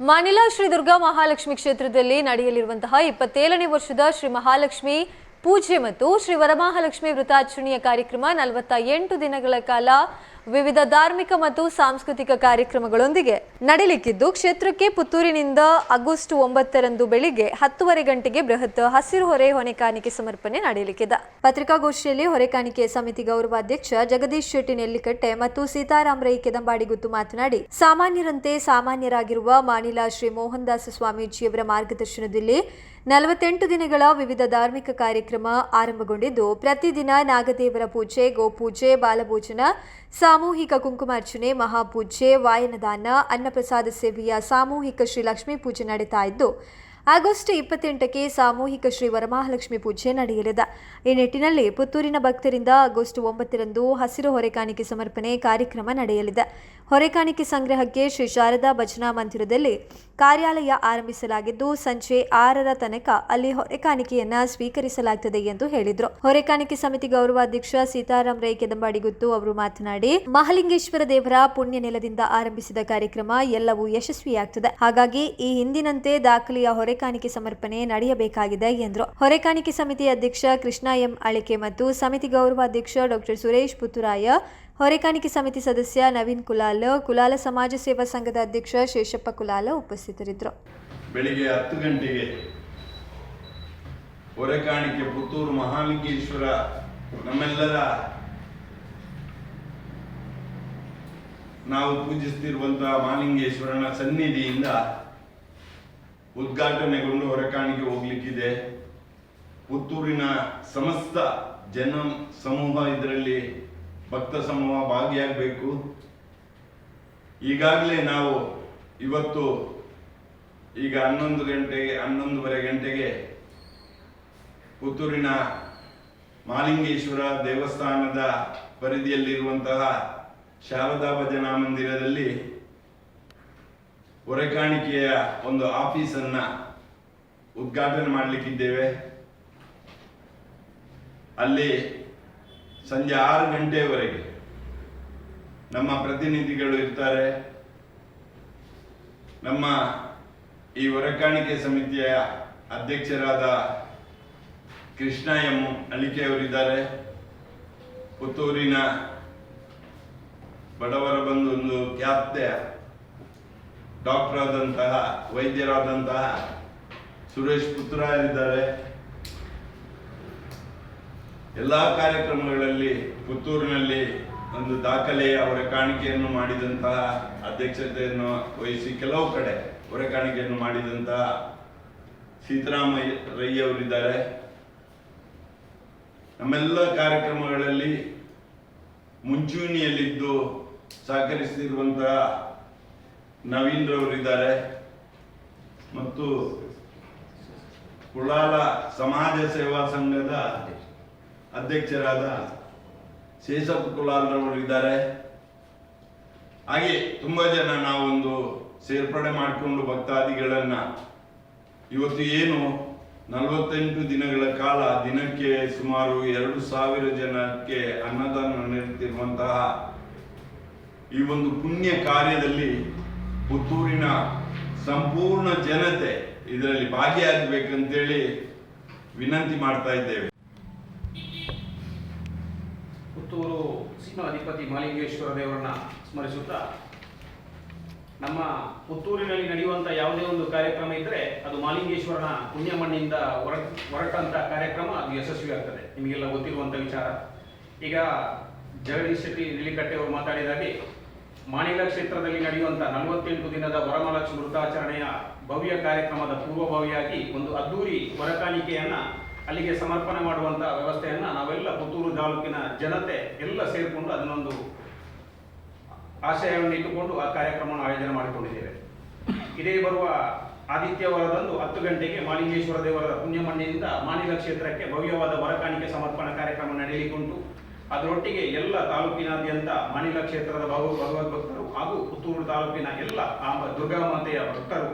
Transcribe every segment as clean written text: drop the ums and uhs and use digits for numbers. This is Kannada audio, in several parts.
ಮಾನಿಲಾ ಶ್ರೀ ದುರ್ಗಾ ಮಹಾಲಕ್ಷ್ಮಿ ಕ್ಷೇತ್ರದಲ್ಲಿ ನಡೆಯಲಿರುವಂತಹ 27ನೇ ವರ್ಷದ ಶ್ರೀ ಮಹಾಲಕ್ಷ್ಮಿ ಪೂಜೆ ಮತ್ತು ಶ್ರೀ ವರಮಹಾಲಕ್ಷ್ಮಿ ವೃತಾಚರಣೆಯ ಕಾರ್ಯಕ್ರಮ 48 ದಿನಗಳ ಕಾಲ ವಿವಿಧ ಧಾರ್ಮಿಕ ಮತ್ತು ಸಾಂಸ್ಕೃತಿಕ ಕಾರ್ಯಕ್ರಮಗಳೊಂದಿಗೆ ನಡೆಯಲಿಕ್ಕಿದ್ದು ಕ್ಷೇತ್ರಕ್ಕೆ ಪುತ್ತೂರಿನಿಂದ ಆಗಸ್ಟ್ 9ರಂದು ಬೆಳಿಗ್ಗೆ 10:30 ಗಂಟೆಗೆ ಬೃಹತ್ ಹಸಿರು ಹೊರೆ ಹೊಣೆಕಾಣಿಕೆ ಸಮರ್ಪಣೆ ನಡೆಯಲಿಕ್ಕಿದೆ. ಪತ್ರಿಕಾಗೋಷ್ಠಿಯಲ್ಲಿ ಹೊರೆಕಾಣಿಕೆ ಸಮಿತಿ ಗೌರವಾಧ್ಯಕ್ಷ ಜಗದೀಶ್ ಶೆಟ್ಟಿ ನೆಲ್ಲಿಕಟ್ಟೆ ಮತ್ತು ಸೀತಾರಾಮ್ ರೈ ಕೆದಂಬಾಡಿಗುತ್ತು ಮಾತನಾಡಿ, ಸಾಮಾನ್ಯರಂತೆ ಸಾಮಾನ್ಯರಾಗಿರುವ ಮಾನಿಲಾ ಶ್ರೀ ಮೋಹನ್ ದಾಸ್ ಸ್ವಾಮೀಜಿಯವರ ಮಾರ್ಗದರ್ಶನದಲ್ಲಿ 48 ದಿನಗಳ ವಿವಿಧ ಧಾರ್ಮಿಕ ಕಾರ್ಯಕ್ರಮ ಆರಂಭಗೊಂಡಿದ್ದು, ಪ್ರತಿದಿನ ನಾಗದೇವರ ಪೂಜೆ, ಗೋಪೂಜೆ, ಬಾಲಭೋಜನ, ಸಾಮೂಹಿಕ ಕುಂಕುಮಾರ್ಚನೆ, ಮಹಾಪೂಜೆ, ವಾಯನದಾನ, ಅನ್ನಪ್ರಸಾದ ಸೇವೆಯ ಸಾಮೂಹಿಕ ಶ್ರೀ ಲಕ್ಷ್ಮೀ ಪೂಜೆ ನಡೀತಾ ಇದ್ದು, ಆಗಸ್ಟ್ 28ಕ್ಕೆ ಸಾಮೂಹಿಕ ಶ್ರೀ ವರಮಹಾಲಕ್ಷ್ಮಿ ಪೂಜೆ ನಡೆಯಲಿದೆ. ಈ ನಿಟ್ಟಿನಲ್ಲಿ ಪುತ್ತೂರಿನ ಭಕ್ತರಿಂದ ಆಗಸ್ಟ್ 9ರಂದು ಹಸಿರು ಹೊರೆಕಾಣಿಕೆ ಸಮರ್ಪಣೆ ಕಾರ್ಯಕ್ರಮ ನಡೆಯಲಿದೆ. ಹೊರೆಕಾಣಿಕೆ ಸಂಗ್ರಹಕ್ಕೆ ಶ್ರೀ ಶಾರದಾ ಭಜನಾ ಮಂದಿರದಲ್ಲಿ ಕಾರ್ಯಾಲಯ ಆರಂಭಿಸಲಾಗಿದ್ದು, ಸಂಜೆ 6ರ ತನಕ ಅಲ್ಲಿ ಹೊರೆಕಾಣಿಕೆಯನ್ನ ಸ್ವೀಕರಿಸಲಾಗುತ್ತದೆ ಎಂದು ಹೇಳಿದರು. ಹೊರೆಕಾಣಿಕೆ ಸಮಿತಿ ಗೌರವಾಧ್ಯಕ್ಷ ಸೀತಾರಾಮ್ ರೈ ಕೆದಂಬಾಡಿಗುತ್ತು ಅವರು ಮಾತನಾಡಿ, ಮಹಾಲಿಂಗೇಶ್ವರ ದೇವರ ಪುಣ್ಯ ನೆಲದಿಂದ ಆರಂಭಿಸಿದ ಕಾರ್ಯಕ್ರಮ ಎಲ್ಲವೂ ಯಶಸ್ವಿಯಾಗುತ್ತದೆ. ಹಾಗಾಗಿ ಈ ಹಿಂದಿನಂತೆ ದಾಖಲೆಯ ಹೊರೆಕಾಣಿಕೆ ಸಮರ್ಪಣೆ ನಡೆಯಬೇಕಾಗಿದೆ ಎಂದರು. ಹೊರೆಕಾಣಿಕೆ ಸಮಿತಿ ಅಧ್ಯಕ್ಷ ಕೃಷ್ಣ ಎಂ ಅಳಿಕೆ ಮತ್ತು ಸಮಿತಿ ಗೌರವಾಧ್ಯಕ್ಷ ಡಾಕ್ಟರ್ ಸುರೇಶ್ ಪುತ್ತೂರಾಯ, ಹೊರೆಕಾಣಿಕೆ ಸಮಿತಿ ಸದಸ್ಯ ನವೀನ್ ಕುಲಾಲ ಸಮಾಜ ಸೇವಾ ಸಂಘದ ಅಧ್ಯಕ್ಷ ಶೇಷಪ್ಪ ಕುಲಾಲ ಉಪಸ್ಥಿತರಿದ್ದರು. ಬೆಳಿಗ್ಗೆ 10 ಗಂಟೆಗೆ ಹೊರೆಕಾಣಿಕೆ ಪುತ್ತೂರು ಮಹಾಲಿಂಗೇಶ್ವರ ನಮ್ಮೆಲ್ಲರ ನಾವು ಪೂಜಿಸುತ್ತಿರುವಂತಹ ಮಹಾಲಿಂಗೇಶ್ವರನ ಸನ್ನಿಧಿಯಿಂದ ಉದ್ಘಾಟನೆಗೊಂಡು ಹೊರೆಕಾಣಿಕೆ ಹೋಗ್ಲಿಕ್ಕಿದೆ. ಪುತ್ತೂರಿನ ಸಮಸ್ತ ಜನ ಸಮೂಹ ಇದರಲ್ಲಿ ಭಕ್ತ ಸಮೂಹ ಭಾಗಿಯಾಗಬೇಕು. ಈಗಾಗಲೇ ನಾವು ಇವತ್ತು ಈಗ 11:30 ಗಂಟೆಗೆ ಪುತ್ತೂರಿನ ಮಹಾಲಿಂಗೇಶ್ವರ ದೇವಸ್ಥಾನದ ಪರಿಧಿಯಲ್ಲಿರುವಂತಹ ಶಾರದಾ ಭಜನಾ ಮಂದಿರದಲ್ಲಿ ಹೊರೆಕಾಣಿಕೆಯ ಒಂದು ಆಫೀಸನ್ನ ಉದ್ಘಾಟನೆ ಮಾಡಲಿಕ್ಕಿದ್ದೇವೆ. ಅಲ್ಲಿ ಸಂಜೆ 6 ಗಂಟೆಯವರೆಗೆ ನಮ್ಮ ಪ್ರತಿನಿಧಿಗಳು ಇರ್ತಾರೆ. ನಮ್ಮ ಈ ಹೊರೆಕಾಣಿಕೆ ಸಮಿತಿಯ ಅಧ್ಯಕ್ಷರಾದ ಕೃಷ್ಣ ಎಂ ಅಳಿಕೆ ಅವರಿದ್ದಾರೆ. ಪುತ್ತೂರಿನ ಬಡವರ ಬಂದು ಒಂದು ಖ್ಯಾತ ಡಾಕ್ಟರ್ ಆದಂತಹ ವೈದ್ಯರಾದಂತಹ ಸುರೇಶ್ ಪುತ್ತೂರಾಯರಿದ್ದಾರೆ. ಎಲ್ಲ ಕಾರ್ಯಕ್ರಮಗಳಲ್ಲಿ ಪುತ್ತೂರಿನಲ್ಲಿ ಒಂದು ದಾಖಲೆಯ ಹೊರೆಕಾಣಿಕೆಯನ್ನು ಮಾಡಿದಂತಹ ಅಧ್ಯಕ್ಷತೆಯನ್ನು ವಹಿಸಿ ಕೆಲವು ಕಡೆ ಹೊರೆಕಾಣಿಕೆಯನ್ನು ಮಾಡಿದಂತಹ ಸೀತಾರಾಮ್ ರೈ ಅವರಿದ್ದಾರೆ. ನಮ್ಮೆಲ್ಲ ಕಾರ್ಯಕ್ರಮಗಳಲ್ಲಿ ಮುಂಚೂಣಿಯಲ್ಲಿದ್ದು ಸಹಕರಿಸುತ್ತಿರುವಂತಹ ನವೀನ್ ರವರಿದ್ದಾರೆ ಮತ್ತು ಕುಲಾಲ ಸಮಾಜ ಸೇವಾ ಸಂಘದ ಅಧ್ಯಕ್ಷರಾದ ಶೇಷಪ್ಪ ಕುಲಾಲ್ರವರಿದ್ದಾರೆ. ಹಾಗೆ ತುಂಬಾ ಜನ ನಾವೊಂದು ಸೇರ್ಪಡೆ ಮಾಡಿಕೊಂಡು ಭಕ್ತಾದಿಗಳನ್ನ ಇವತ್ತು ಏನು 48 ದಿನಗಳ ಕಾಲ ದಿನಕ್ಕೆ ಸುಮಾರು 2,000 ಜನಕ್ಕೆ ಅನ್ನದಾನ ನೀಡುತ್ತಿರುವಂತಹ ಈ ಒಂದು ಪುಣ್ಯ ಕಾರ್ಯದಲ್ಲಿ ಪುತ್ತೂರಿನ ಸಂಪೂರ್ಣ ಜನತೆ ಇದರಲ್ಲಿ ಭಾಗಿಯಾಗಬೇಕಂತೇಳಿ ವಿನಂತಿ ಮಾಡ್ತಾ ಇದ್ದೇವೆ. ಪುತ್ತೂರು ಸಿಂಹಾಧಿಪತಿ ಮಹಾಲಿಂಗೇಶ್ವರ ದೇವರನ್ನ ಸ್ಮರಿಸುತ್ತಾ, ನಮ್ಮ ಪುತ್ತೂರಿನಲ್ಲಿ ನಡೆಯುವಂಥ ಯಾವುದೇ ಒಂದು ಕಾರ್ಯಕ್ರಮ ಇದ್ದರೆ ಅದು ಮಹಾಲಿಂಗೇಶ್ವರನ ಪುಣ್ಯ ಮಣ್ಣಿಂದ ಹೊರಟಂಥ ಕಾರ್ಯಕ್ರಮ ಅದು ಯಶಸ್ವಿಯಾಗ್ತದೆ. ನಿಮಗೆಲ್ಲ ಗೊತ್ತಿರುವಂಥ ವಿಚಾರ. ಈಗ ಜಗದೀಶ್ ಶೆಟ್ಟಿ ನೆಲ್ಲಿಕಟ್ಟೆ ಅವರು ಮಾತಾಡಿದಾಗೆ ಮಾನಿಲಾ ಕ್ಷೇತ್ರದಲ್ಲಿ ನಡೆಯುವಂಥ 48 ದಿನದ ವರಮಹಾಲಕ್ಷ್ಮಿ ವೃತಾಚರಣೆಯ ಭವ್ಯ ಕಾರ್ಯಕ್ರಮದ ಪೂರ್ವಭಾವಿಯಾಗಿ ಒಂದು ಅದ್ದೂರಿ ಹೊರೆಕಾಣಿಕೆಯನ್ನ ಅಲ್ಲಿಗೆ ಸಮರ್ಪಣೆ ಮಾಡುವಂಥ ವ್ಯವಸ್ಥೆಯನ್ನ ನಾವೆಲ್ಲ ಪುತ್ತೂರು ತಾಲೂಕಿನ ಜನತೆ ಎಲ್ಲ ಸೇರಿಕೊಂಡು ಅದನ್ನೊಂದು ಆಶಯವನ್ನು ಇಟ್ಟುಕೊಂಡು ಆ ಕಾರ್ಯಕ್ರಮವನ್ನು ಆಯೋಜನೆ ಮಾಡಿಕೊಂಡಿದ್ದೇವೆ. ಇದೇ ಬರುವ ಆದಿತ್ಯವಾರದಂದು 10 ಗಂಟೆಗೆ ಮಹಾಲಿಂಗೇಶ್ವರ ದೇವರ ಪುಣ್ಯಮಣ್ಣಿನಿಂದ ಮಾನಿಲಾ ಕ್ಷೇತ್ರಕ್ಕೆ ಭವ್ಯವಾದ ಹೊರೆಕಾಣಿಕೆ ಸಮರ್ಪಣಾ ಕಾರ್ಯಕ್ರಮ ನಡೆಯಲಿಕ್ಕುಂಟು. ಅದರೊಟ್ಟಿಗೆ ಎಲ್ಲ ತಾಲೂಕಿನಾದ್ಯಂತ ಮಾನಿಲಾ ಕ್ಷೇತ್ರದ ಭಗವದ್ ಭಕ್ತರು ಹಾಗೂ ಪುತ್ತೂರು ತಾಲೂಕಿನ ಎಲ್ಲ ದುರ್ಗಾಮಾತೆಯ ಭಕ್ತರು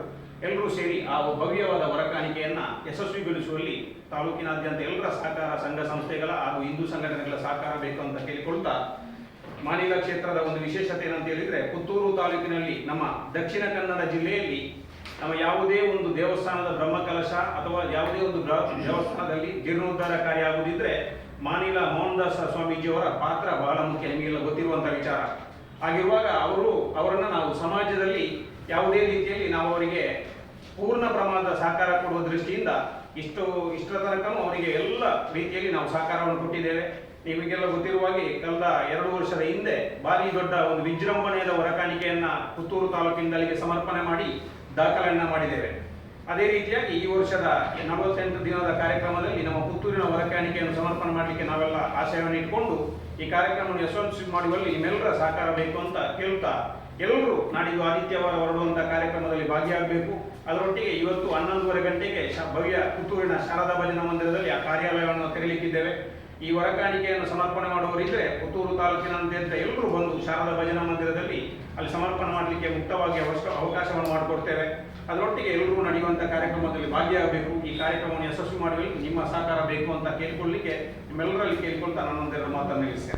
ಎಲ್ಲರೂ ಸೇರಿ ಆ ಭವ್ಯವಾದ ಹೊರೆಕಾಣಿಕೆಯನ್ನ ಯಶಸ್ವಿಗೊಳಿಸುವಲ್ಲಿ ತಾಲೂಕಿನಾದ್ಯಂತ ಎಲ್ಲರ ಸಹಕಾರ, ಸಂಘ ಸಂಸ್ಥೆಗಳ ಹಾಗೂ ಹಿಂದೂ ಸಂಘಟನೆಗಳ ಸಹಕಾರ ಬೇಕು ಅಂತ ಕೇಳಿಕೊಳ್ತಾ, ಮಾನಿಲಾ ಕ್ಷೇತ್ರದ ಒಂದು ವಿಶೇಷತೆ ಏನಂತ ಹೇಳಿದ್ರೆ, ಪುತ್ತೂರು ತಾಲೂಕಿನಲ್ಲಿ ನಮ್ಮ ದಕ್ಷಿಣ ಕನ್ನಡ ಜಿಲ್ಲೆಯಲ್ಲಿ ನಮ್ಮ ಯಾವುದೇ ಒಂದು ದೇವಸ್ಥಾನದ ಬ್ರಹ್ಮಕಲಶ ಅಥವಾ ಯಾವುದೇ ಒಂದು ದೇವಸ್ಥಾನದಲ್ಲಿ ಜೀರ್ಣೋದ್ಧಾರ ಕಾರ್ಯ ಆಗುವುದಿದ್ರೆ ಮಾನಿಲ ಮೋಹನದಾಸ ಸ್ವಾಮೀಜಿಯವರ ಪಾತ್ರ ಬಹಳ ಮುಖ್ಯ, ನಿಮಗೆಲ್ಲ ಗೊತ್ತಿರುವಂಥ ವಿಚಾರ. ಹಾಗಿರುವಾಗ ಅವರನ್ನು ನಾವು ಸಮಾಜದಲ್ಲಿ ಯಾವುದೇ ರೀತಿಯಲ್ಲಿ ನಾವು ಅವರಿಗೆ ಪೂರ್ಣ ಪ್ರಮಾಣದ ಸಹಕಾರ ಕೊಡುವ ದೃಷ್ಟಿಯಿಂದ ಇಷ್ಟರ ತನಕನೂ ಅವರಿಗೆ ಎಲ್ಲ ರೀತಿಯಲ್ಲಿ ನಾವು ಸಹಕಾರವನ್ನು ಕೊಟ್ಟಿದ್ದೇವೆ. ನಿಮಗೆಲ್ಲ ಗೊತ್ತಿರುವ ಹಾಗೆ ಕಳೆದ 2 ವರ್ಷದ ಹಿಂದೆ ಭಾರಿ ದೊಡ್ಡ ಒಂದು ವಿಜೃಂಭಣೆಯಾದ ಹೊರಕಾಣಿಕೆಯನ್ನ ಪುತ್ತೂರು ತಾಲೂಕಿನಿಂದ ಅಲ್ಲಿಗೆ ಸಮರ್ಪಣೆ ಮಾಡಿ ದಾಖಲೆಯನ್ನ ಮಾಡಿದ್ದೇವೆ. ಅದೇ ರೀತಿಯಾಗಿ ಈ ವರ್ಷದ 48 ದಿನದ ಕಾರ್ಯಕ್ರಮದಲ್ಲಿ ನಮ್ಮ ಪುತ್ತೂರಿನ ಹೊರಕಾಣಿಕೆಯನ್ನು ಸಮರ್ಪಣೆ ಮಾಡಲಿಕ್ಕೆ ನಾವೆಲ್ಲ ಆಶಯವನ್ನು ಇಟ್ಕೊಂಡು ಈ ಕಾರ್ಯಕ್ರಮವನ್ನು ಯಶಸ್ವಿ ಮಾಡುವಲ್ಲಿ ನಿಮ್ಮೆಲ್ಲರ ಸಹಕಾರ ಬೇಕು ಅಂತ ಕೇಳ್ತಾ, ಎಲ್ಲರೂ ನಾಡಿದ್ದು ಆದಿತ್ಯವಾರ ಹೊರಡುವಂಥ ಕಾರ್ಯಕ್ರಮದಲ್ಲಿ ಭಾಗಿಯಾಗಬೇಕು. ಅದರೊಟ್ಟಿಗೆ ಇವತ್ತು 11:30 ಗಂಟೆಗೆ ಭವ್ಯ ಪುತ್ತೂರಿನ ಶಾರದಾ ಭಜನಾ ಮಂದಿರದಲ್ಲಿ ಆ ಕಾರ್ಯಾಲಯವನ್ನು ತೆರಲಿಕ್ಕಿದ್ದೇವೆ. ಈ ಹೊರಕಾಣಿಕೆಯನ್ನು ಸಮರ್ಪಣೆ ಮಾಡುವವರಿದ್ದರೆ ಪುತ್ತೂರು ತಾಲೂಕಿನಾದ್ಯಂತ ಎಲ್ಲರೂ ಬಂದು ಶಾರದಾ ಭಜನಾ ಮಂದಿರದಲ್ಲಿ ಅಲ್ಲಿ ಸಮರ್ಪಣೆ ಮಾಡಲಿಕ್ಕೆ ಮುಕ್ತವಾಗಿ ಅವಕಾಶವನ್ನು ಮಾಡಿಕೊಡ್ತೇವೆ. ಅದರೊಟ್ಟಿಗೆ ಎಲ್ಲರೂ ನಡೆಯುವಂಥ ಕಾರ್ಯಕ್ರಮದಲ್ಲಿ ಭಾಗಿಯಾಗಬೇಕು. ಈ ಕಾರ್ಯಕ್ರಮವನ್ನು ಯಶಸ್ವಿ ಮಾಡುವಲ್ಲಿ ನಿಮ್ಮ ಸಹಕಾರ ಬೇಕು ಅಂತ ಕೇಳಿಕೊಳ್ಳಲಿಕ್ಕೆ ನಿಮ್ಮೆಲ್ಲರಲ್ಲಿ ಕೇಳಿಕೊಳ್ತಾ ನಾನೊಂದೆರಡು ಮಾತನ್ನು ನಿಲ್ಲಿಸ್ತೇನೆ.